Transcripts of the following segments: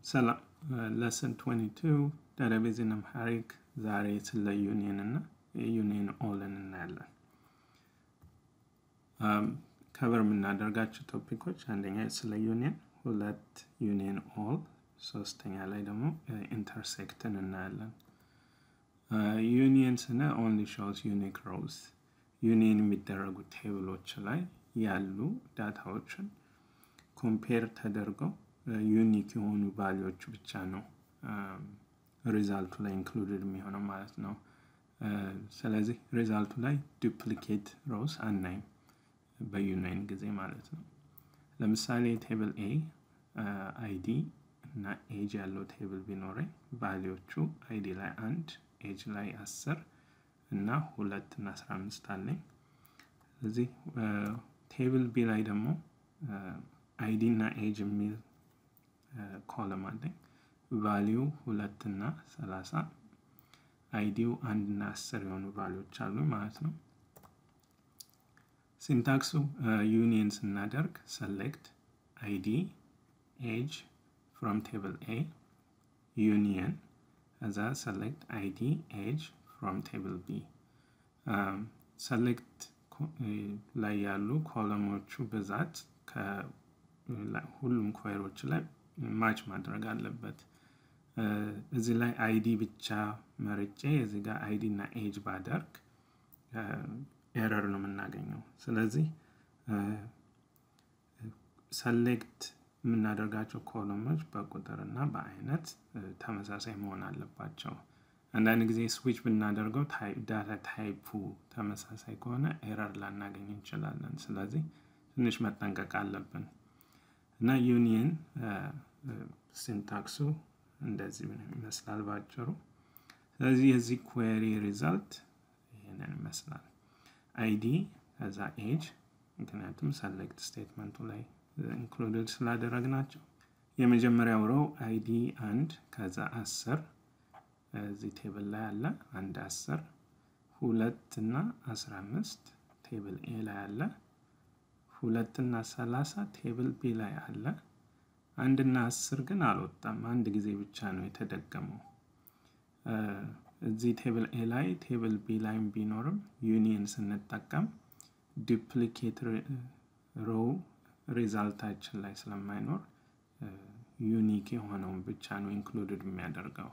Salam, lesson 22 database in Amharic ዛሬ ስለ ዩኒየን እና የዩኒየን ኦልን እናያለን። ከቨር የምናደርጋቸው ቶፒኮች አንደኛ ስለ ዩኒየን፣ ሁለት ዩኒየን ኦል፣ ሶስተኛ ላይ ደግሞ ኢንተርሴክትን እናያለን። ዩኒየን ስነ only shows unique rows ዩኒየን የሚደረጉ ቴብሎች ላይ ያሉ ዳታዎችን ኮምፔር ተደርገው ዩኒክ የሆኑ ቫልዩዎች ብቻ ነው ሪዛልቱ ላይ ኢንክሉድድ የሚሆነው ማለት ነው። ስለዚህ ሪዛልቱ ላይ ዱፕሊኬት ሮውስ አናይም በዩኒየን ጊዜ ማለት ነው። ለምሳሌ ቴብል ኤ አይዲ እና ኤጅ ያለው ቴብል ቢኖረኝ ቫልዩዎቹ አይዲ ላይ 1 ኤጅ ላይ 10 እና 2 እና 15 አለኝ። ስለዚህ ቴብል ቢ ላይ ደግሞ አይዲ እና ኤጅ የሚል ኮለም አለኝ። ቫልዩ 2 እና 30 አይዲው 1 እና 10 የሆኑ ቫልዩዎች አሉ ማለት ነው። ሲንታክሱ ዩኒየን ስናደርግ select id age from table A union as a select id age from table B select ላይ ያሉ ኮለሞቹ ብዛት ከሁሉም ኳየሮች ላይ ማች ማድረግ አለበት። እዚህ ላይ አይዲ ብቻ መርጬ እዚህ ጋር አይዲ እና ኤጅ ባደርግ ኤረር ነው የምናገኘው። ስለዚህ ሰሌክት የምናደርጋቸው ኮለሞች በቁጥርና በአይነት ተመሳሳይ መሆን አለባቸው። አንዳንድ ጊዜ ስዊች ብናደርገው ዳታ ታይፑ ተመሳሳይ ከሆነ ኤረር ላናገኝ እንችላለን። ስለዚህ ትንሽ መጠንቀቅ አለብን እና ዩኒየን ሲንታክሱ እንደዚህ ይመስላል ባጭሩ። ስለዚህ የዚህ ኩዌሪ ሪዛልት ይሄንን ይመስላል። አይዲ ከዛ ኤጅ ምክንያቱም ሰሌክት ስቴትመንቱ ላይ ኢንክሉድድ ስላደረግናቸው የመጀመሪያው ሮው አይዲ 1 ከዛ 10 እዚህ ቴብል ላይ አለ 1 10 2 እና 15 ቴብል ኤ ላይ አለ 2 እና 30 ቴብል ቢ ላይ አለ 1 እና 10 ግን አልወጣም አንድ ጊዜ ብቻ ነው የተደገመው። እዚህ ቴብል ኤ ላይ ቴብል ቢ ላይ ቢኖርም ዩኒየን ስንጠቀም ዱፕሊኬት ሮው ሪዛልታችን ላይ ስለማይኖር ዩኒክ የሆነውን ብቻ ነው ኢንክሉድድ የሚያደርገው።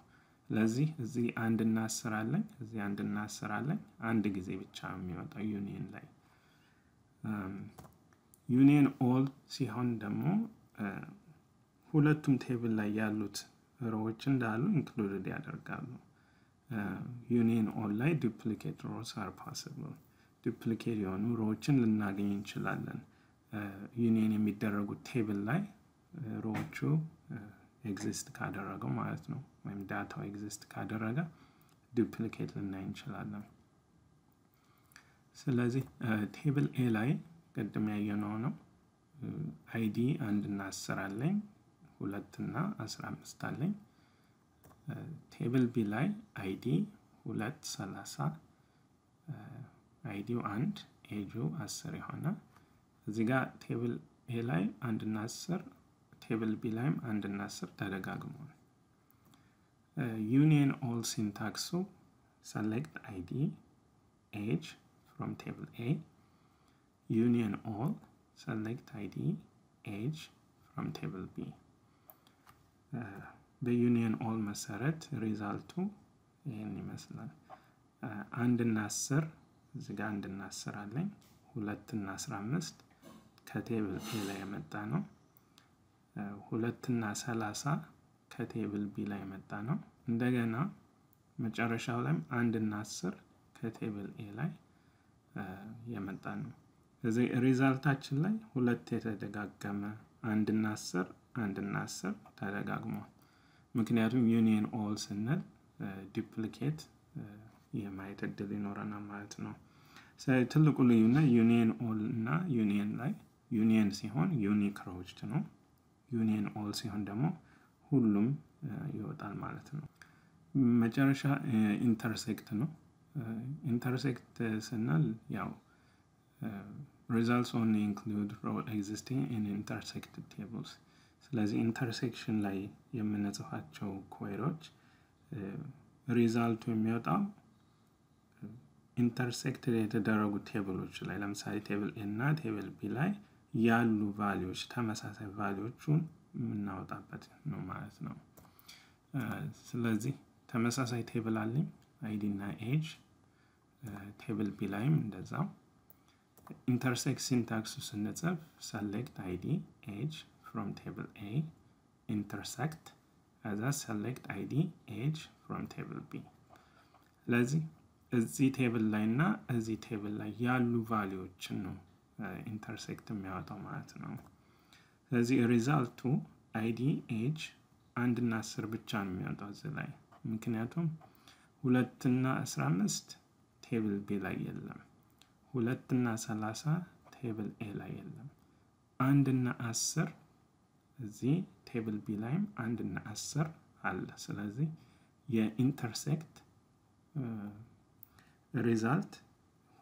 ስለዚህ እዚህ 1 እና 10 አለኝ እዚህ 1 እና 10 አለኝ አንድ ጊዜ ብቻ የሚወጣው ዩኒየን ላይ። ዩኒየን ኦል ሲሆን ደግሞ ሁለቱም ቴብል ላይ ያሉት ሮዎች እንዳሉ ኢንክሉድድ ያደርጋሉ። ዩኒየን ኦል ላይ ዱፕሊኬት ሮውስ አር ፖሲብል ዱፕሊኬት የሆኑ ሮዎችን ልናገኝ እንችላለን። ዩኒየን የሚደረጉት ቴብል ላይ ሮዎቹ ኤግዚስት ካደረገው ማለት ነው ወይም ዳታው ኤግዚስት ካደረገ ዱፕሊኬት ልናይ እንችላለን። ስለዚህ ቴብል ኤ ላይ ቀደም ያየነው ነው አይዲ 1 እና 10 አለኝ 2 እና 15 አለኝ። ቴብል ቢ ላይ አይዲ 2 30 አይዲው 1 ኤጁ 10 የሆነ እዚህ ጋር ቴብል ኤ ላይ 1 እና 10 ቴብል ቢ ላይም 1 እና 10 ተደጋግመዋል። ዩኒየን ኦል ሲንታክሱ select id age from table A union all select id age from table B በዩኒየን ኦል መሰረት ሪዛልቱ ይሄን ይመስላል። 1 እና 10 እዚህ ጋር 1 እና 10 አለኝ 2 እና 15 ከቴብል ኤ ላይ የመጣ ነው 2 እና 30 ከቴብል ቢ ላይ የመጣ ነው። እንደገና መጨረሻው ላይ 1 እና 10 ከቴብል ኤ ላይ የመጣ ነው። ስለዚህ ሪዛልታችን ላይ ሁለት የተደጋገመ 1 እና 10 1 እና 10 ተደጋግሟል። ምክንያቱም ዩኒየን ኦል ስንል ዱፕሊኬት የማየት እድል ይኖረናል ማለት ነው። ስለዚህ ትልቁ ልዩነት ዩኒየን ኦል እና ዩኒየን ላይ ዩኒየን ሲሆን ዩኒክ ሮውስ ነው ዩኒየን ኦል ሲሆን ደግሞ ሁሉም ይወጣል ማለት ነው። መጨረሻ ኢንተርሴክት ነው። ኢንተርሴክት ስንል ያው results only include row existing in intersected tables ስለዚህ ኢንተርሴክሽን ላይ የምንጽፋቸው ኩዌሪዎች ሪዛልቱ የሚወጣው ኢንተርሴክት የተደረጉ ቴብሎች ላይ ለምሳሌ ቴብል A እና ቴብል B ላይ ያሉ ቫልዩዎች ተመሳሳይ ቫልዩዎችን የምናወጣበት ነው ማለት ነው። ስለዚህ ተመሳሳይ ቴብል አለኝ ID እና age ቴብል B ላይም እንደዛው intersect syntax ስንጽፍ select ID age from table A intersect as a select ID age from table B ስለዚህ እዚህ ቴብል ላይ እና እዚህ ቴብል ላይ ያሉ ቫልዩዎችን ነው intersect የሚያወጣው ማለት ነው። ስለዚህ ሪዛልቱ ID age 1 እና 10 ብቻ ነው የሚያወጣው እዚህ ላይ ምክንያቱም 2 እና 15 ቴብል B ላይ የለም 2 እና 30 ቴብል A ላይ የለም 1 እና 10 እዚህ ቴብል B ላይም 1 እና 10 አለ ስለዚህ የኢንተርሴክት ሪዛልት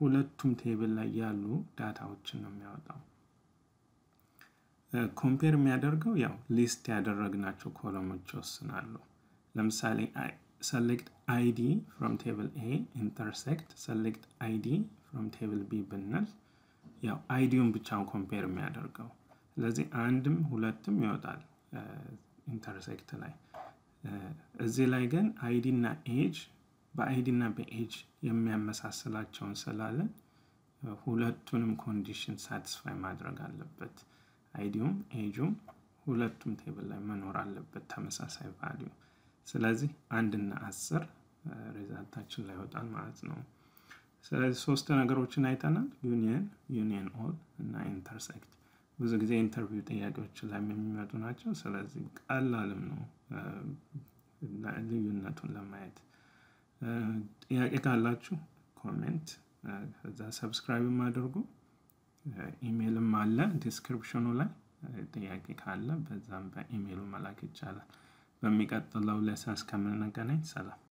ሁለቱም ቴብል ላይ ያሉ ዳታዎችን ነው የሚያወጣው ኮምፔር የሚያደርገው ያው ሊስት ያደረግናቸው ኮለሞች ወስናሉ ለምሳሌ select ID from table A intersect select ID from table B ብንል ያው አይዲውን ብቻውን ኮምፔር የሚያደርገው ስለዚህ አንድም ሁለትም ይወጣል ኢንተርሴክት ላይ እዚህ ላይ ግን ID እና age በአይዲ እና በኤጅ የሚያመሳስላቸውን ስላለ ሁለቱንም ኮንዲሽን ሳቲስፋይ ማድረግ አለበት አይዲውም ኤጁም ሁለቱም ቴብል ላይ መኖር አለበት ተመሳሳይ ቫልዩ ስለዚህ 1 እና 10 ሪዛልታችን ላይ ወጣል ማለት ነው ስለዚህ ሶስት ነገሮችን አይተናል ዩኒየን ኦል እና ኢንተርሴክት ብዙ ጊዜ ኢንተርቪው ጥያቄዎች ላይ የሚመጡ ናቸው ስለዚህ ቀላልም ነው ልዩነቱን ለማየት ጥያቄ ካላችሁ ኮሜንት ከዛ ሰብስክራይብ ማድረጉ ኢሜልም አለ ዲስክሪፕሽኑ ላይ ጥያቄ ካለ በዛም በኢሜሉ መላክ ይቻላል በሚቀጥለው ለሰስ ከመነገናኝ ሰላም